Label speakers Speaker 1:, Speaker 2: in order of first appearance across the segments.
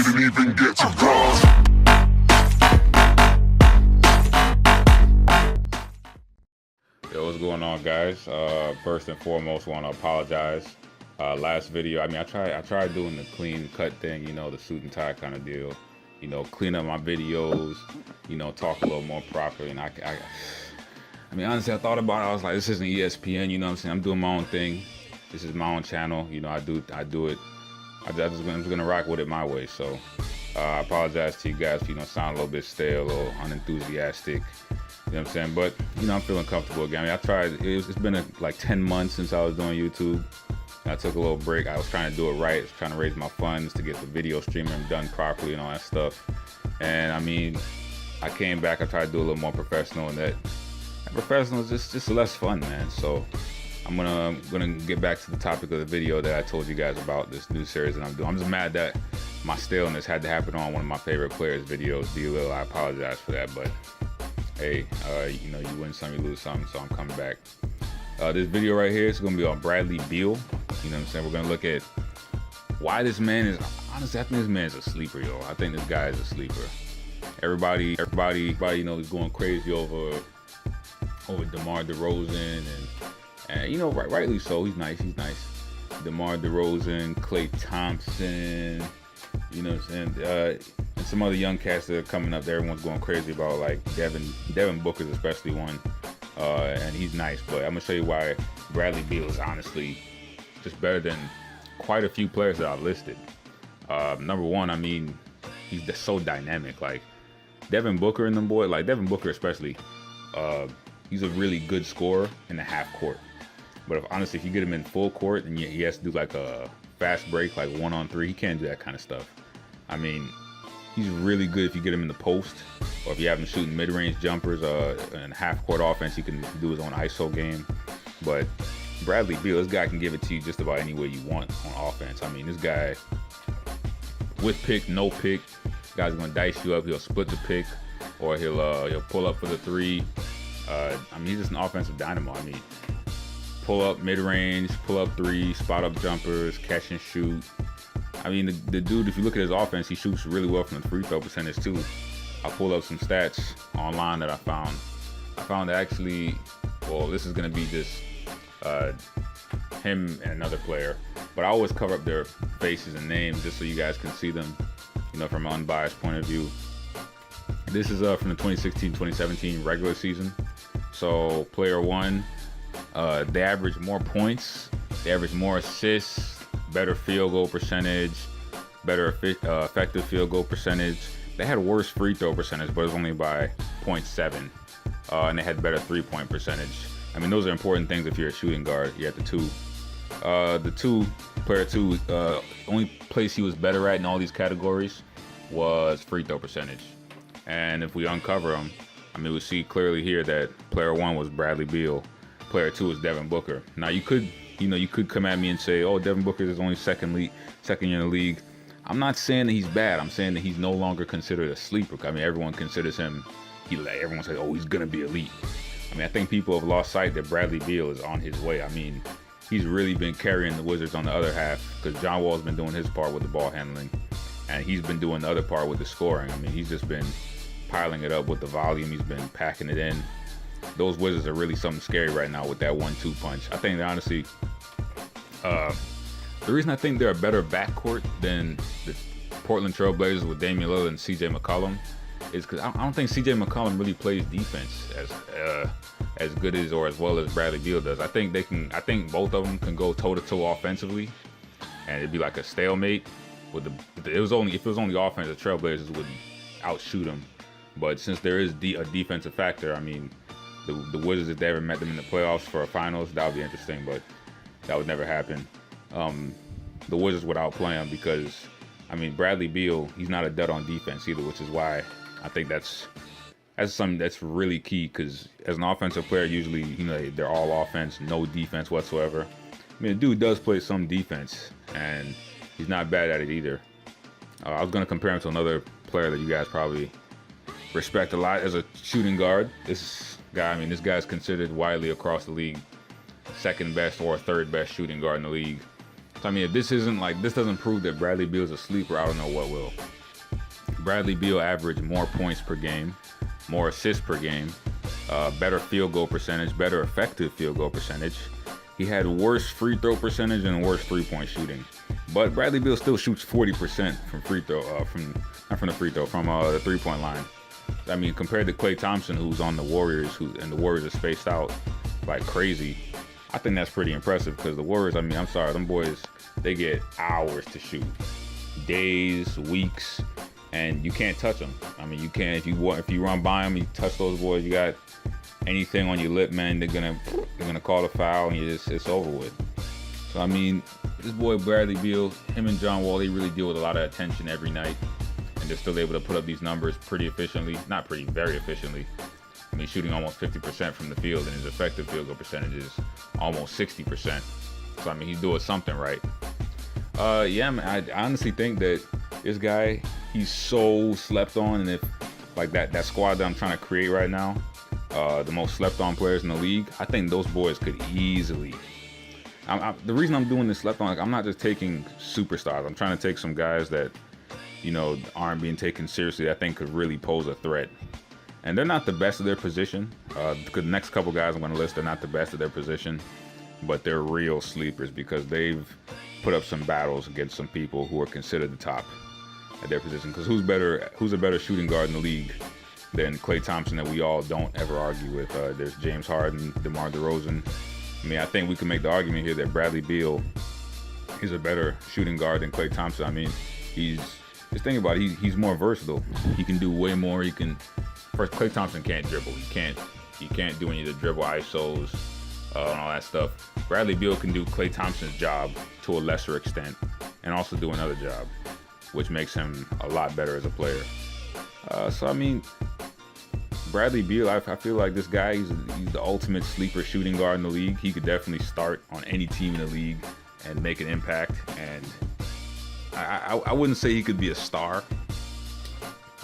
Speaker 1: didn't even get to cross.
Speaker 2: Yo, what's going on, guys? First and foremost, want to apologize. Last video, I tried doing the clean cut thing, you know, the suit and tie kind of deal. You know, clean up my videos, you know, talk a little more properly. And I mean, honestly, I thought about it. I was like, this isn't ESPN, you know what I'm saying? I'm doing my own thing. This is my own channel. You know, I do it. I'm just gonna rock with it my way. So I apologize to you guys if you know sound a little bit stale or unenthusiastic. You know what I'm saying? But you know, I'm feeling comfortable again. I mean, I tried. It's been like 10 months since I was doing YouTube. I took a little break. I was trying to do it right. I was trying to raise my funds to get the video streaming done properly and all that stuff. And I mean, I came back. I tried to do a little more professional, and that professional is just less fun, man. So I'm gonna get back to the topic of the video that I told you guys about, this new series that I'm doing. I'm just mad that my staleness had to happen on one of my favorite players' videos, Lil. I apologize for that, but hey, you know, you win some, you lose some, so I'm coming back. This video right here is gonna be on Bradley Beal. You know what I'm saying? We're gonna look at why this man is, honestly, I think this man is a sleeper, yo. I think this guy is a sleeper. Everybody, you know, is going crazy over DeMar DeRozan and you know, rightly so. He's nice. DeMar DeRozan, Klay Thompson, you know what I'm saying? And some other young cats that are coming up that everyone's going crazy about, like Devin Booker's especially one. And he's nice, but I'm gonna show you why Bradley Beal is honestly just better than quite a few players that I've listed. Number one, I mean, he's just so dynamic. Like Devin Booker and them boy, like Devin Booker especially, he's a really good scorer in the half court. But honestly, if you get him in full court and he has to do like a fast break, like 1-on-3, he can't do that kind of stuff. I mean, he's really good if you get him in the post, or if you have him shooting mid-range jumpers, and half-court offense, he can do his own ISO game. But Bradley Beal, this guy can give it to you just about any way you want on offense. I mean, this guy, with pick, no pick, guy's gonna dice you up. He'll split the pick, or he'll pull up for the three. I mean, he's just an offensive dynamo. I mean, pull up mid-range, pull up three, spot up jumpers, catch and shoot. I mean, the dude, if you look at his offense, he shoots really well from the free throw percentage too. I pulled up some stats online that I found. I found that actually, well, this is gonna be just him and another player, but I always cover up their faces and names just so you guys can see them, you know, from an unbiased point of view. This is from the 2016-2017 regular season. So player one, they average more points, they average more assists, better field goal percentage, better effective field goal percentage. They had worse free throw percentage, but it was only by 0.7, and they had better three-point percentage. I mean, those are important things if you're a shooting guard. You have the two. Player two, only place he was better at in all these categories was free throw percentage. And if we uncover them, I mean, we see clearly here that player one was Bradley Beal, player two was Devin Booker. Now you could come at me and say, oh, Devin Booker is only second year in the league. I'm not saying that he's bad. I'm saying that he's no longer considered a sleeper. I mean, everyone considers him, everyone says, oh, he's gonna be elite. I mean, I think people have lost sight that Bradley Beal is on his way. I mean, he's really been carrying the Wizards on the other half, because John Wall's been doing his part with the ball handling, and he's been doing the other part with the scoring. I mean, he's just been piling it up with the volume. He's been packing it in. Those Wizards are really something scary right now with that 1-2 punch. I think that honestly, the reason I think they're a better backcourt than the Portland Trail Blazers with Damian Lillard and CJ McCollum is because I don't think CJ McCollum really plays defense as good as or as well as Bradley Beal does. I think both of them can go toe to toe offensively, and it'd be like a stalemate. If it was only offense, the Trailblazers would outshoot them. But since there is a defensive factor, I mean, the Wizards, if they ever met them in the playoffs for a finals, that would be interesting. But that would never happen. The Wizards would outplay them because, I mean, Bradley Beal, he's not a dud on defense either, which is why I think that's something that's really key, because as an offensive player, usually, you know, they're all offense, no defense whatsoever. I mean, the dude does play some defense, and he's not bad at it either. I was going to compare him to another player that you guys probably respect a lot as a shooting guard. This guy, I mean, this guy's considered widely across the league second best or third best shooting guard in the league. So I mean, if this isn't like, this doesn't prove that Bradley Beal's a sleeper, I don't know what will. Bradley Beal averaged more points per game, more assists per game, better field goal percentage, better effective field goal percentage. He had worse free throw percentage and worse three-point shooting. But Bradley Beal still shoots 40% from free throw, from the three-point line. I mean, compared to Klay Thompson, who's on the Warriors, and the Warriors are spaced out like crazy, I think that's pretty impressive, because the Warriors, I mean, I'm sorry, them boys, they get hours to shoot, days, weeks, and you can't touch them. I mean, you can't, if you run by them, you touch those boys, you got anything on your lip, man, they're gonna call a foul, and it's over with. So I mean, this boy Bradley Beal, him and John Wall, they really deal with a lot of attention every night, and they're still able to put up these numbers pretty efficiently, very efficiently. I mean, shooting almost 50% from the field, and his effective field goal percentage is almost 60%. So I mean, he's doing something right. Yeah, man, I honestly think that this guy, he's so slept on, and if like that squad that I'm trying to create right now, the most slept on players in the league, I think those boys could easily. The reason I'm doing this slept on, like, I'm not just taking superstars. I'm trying to take some guys that, you know, aren't being taken seriously, I think could really pose a threat. And they're not the best of their position. The next couple guys I'm going to list, they're not the best of their position, but they're real sleepers because they've put up some battles against some people who are considered the top at their position. Because who's a better shooting guard in the league than Klay Thompson, that we all don't ever argue with? There's James Harden, DeMar DeRozan. I mean, I think we can make the argument here that Bradley Beal is a better shooting guard than Klay Thompson. I mean, just think about it, he's more versatile. He can do way more. First, Klay Thompson can't dribble. He can't do any of the dribble ISOs and all that stuff. Bradley Beal can do Klay Thompson's job to a lesser extent, and also do another job, which makes him a lot better as a player. So I mean, Bradley Beal, I feel like this guy, he's the ultimate sleeper shooting guard in the league. He could definitely start on any team in the league and make an impact. And I wouldn't say he could be a star.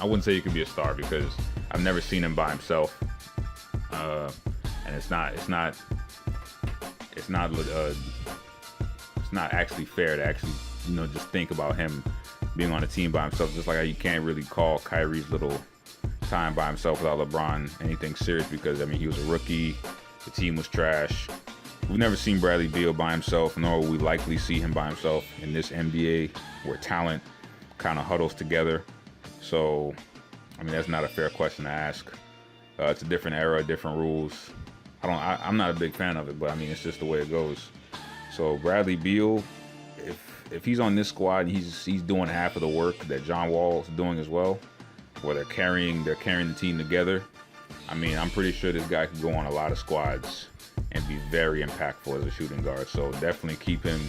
Speaker 2: I wouldn't say he could be a star because I've never seen him by himself, and it's not actually fair to actually, you know, just think about him being on a team by himself. Just like how you can't really call Kyrie's little time by himself without LeBron anything serious, because I mean, he was a rookie, the team was trash. We've never seen Bradley Beal by himself, nor will we likely see him by himself in this NBA where talent kind of huddles together. So I mean, that's not a fair question to ask. It's a different era, different rules. I'm not a big fan of it, but I mean, it's just the way it goes. So Bradley Beal, if he's on this squad, he's doing half of the work that John Wall is doing as well, where they're carrying the team together. I mean, I'm pretty sure this guy could go on a lot of squads and be very impactful as a shooting guard. So definitely keep him.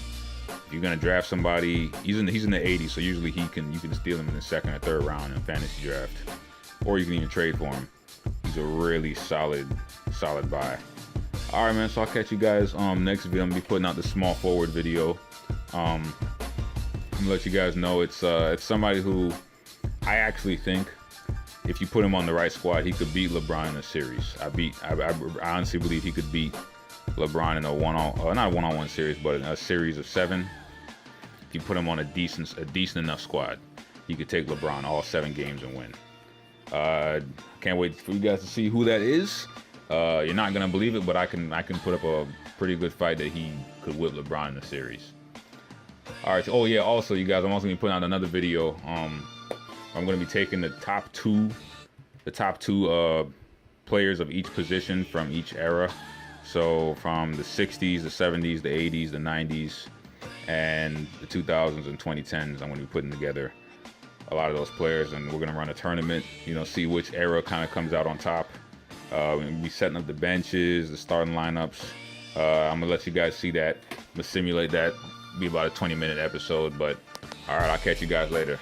Speaker 2: If you're gonna draft somebody, he's in the 80s, so usually you can steal him in the second or third round in fantasy draft, or you can even trade for him. He's a really solid buy. All right, man. So I'll catch you guys next video. I'm gonna be putting out the small forward video. I'm gonna let you guys know it's somebody who I actually think if you put him on the right squad, he could beat LeBron in a series. I honestly believe he could beat LeBron in a not a one-on-one series, but in a series of 7. If you put him on a decent enough squad, he could take LeBron all 7 games and win. Can't wait for you guys to see who that is. You're not gonna believe it, but I can put up a pretty good fight that he could whip LeBron in the series. All right. Oh yeah. Also, you guys, I'm also gonna be putting out another video. I'm gonna be taking the top two players of each position from each era. So from the 60s, the 70s, the 80s, the 90s, and the 2000s and 2010s, I'm gonna be putting together a lot of those players, and we're gonna run a tournament. You know, see which era kind of comes out on top. We're gonna be setting up the benches, the starting lineups. I'm gonna let you guys see that. I'm gonna simulate that. Be about a 20-minute episode, but all right, I'll catch you guys later.